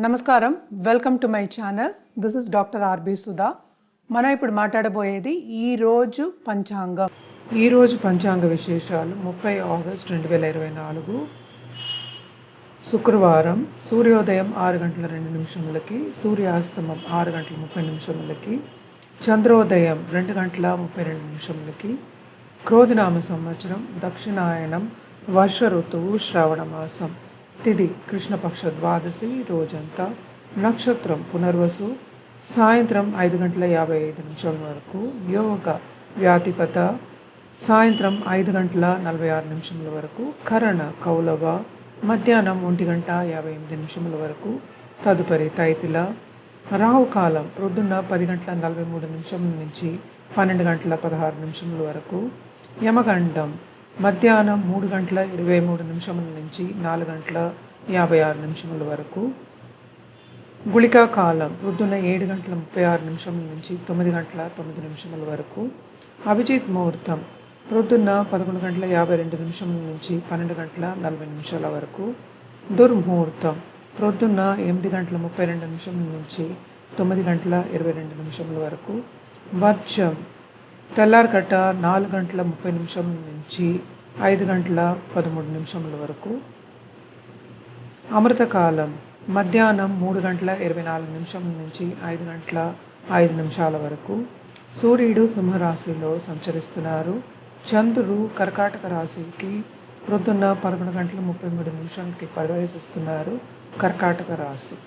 నమస్కారం, welcome to my channel. This is doctor RB Sudha. మనం ఇప్పుడు మాట్లాడబోయేది ఈరోజు పంచాంగ విశేషాలు. 30 ఆగస్ట్ 2024 శుక్రవారం. సూర్యోదయం 6 గంటల 2 నిమిషములకి, సూర్యాస్తమం 6 గంటల 30 నిమిషములకి, చంద్రోదయం 2 గంటల 32 నిమిషములకి, క్రోధినామ సంవత్సరం, దక్షిణాయనం, వర్ష ఋతువు, శ్రావణ మాసం, తిథి కృష్ణపక్ష ద్వాదశి, రోజంతా, నక్షత్రం పునర్వసు, సాయంత్రం 5 గంటల 55 నిమిషాల వరకు, యోగ వ్యాధిపత, సాయంత్రం 5 గంటల 46 నిమిషముల వరకు, కరణ కౌలవ, మధ్యాహ్నం 1 గంట 58 నిమిషముల వరకు, తదుపరి తైతిల. రాహు కాలం ప్రొద్దున్న 10 గంటల 43 నిమిషముల నుంచి 12 గంటల 16 నిమిషముల వరకు, యమగండం మధ్యాహ్నం 3 గంటల 23 నిమిషముల నుంచి 4 గంటల 56 నిమిషముల వరకు, గుళికా కాలం ప్రొద్దున్న 7 గంటల 36 నిమిషముల నుంచి 9 గంటల 9 నిమిషముల వరకు, అభిజిత్ ముహూర్తం ప్రొద్దున్న 11 గంటల 52 నిమిషముల నుంచి 12 గంటల 40 నిమిషాల వరకు, దుర్ముహూర్తం ప్రొద్దున్న 8 గంటల 32 నిమిషముల నుంచి 9 గంటల 22 నిమిషముల వరకు, వర్జం తెల్లారగట్ట 4 గంటల 30 నిమిషముల నుంచి 5 గంటల 13 నిమిషముల వరకు, అమృతకాలం మధ్యాహ్నం 3 గంటల 24 నిమిషముల నుంచి 5 గంటల 5 నిమిషాల వరకు. సూర్యుడు సింహరాశిలో సంచరిస్తున్నారు. చంద్రుడు కర్కాటక రాశికి ప్రొద్దున్న 11 గంటల 33 నిమిషాలకి ప్రవేశిస్తున్నారు. కర్కాటక రాశి.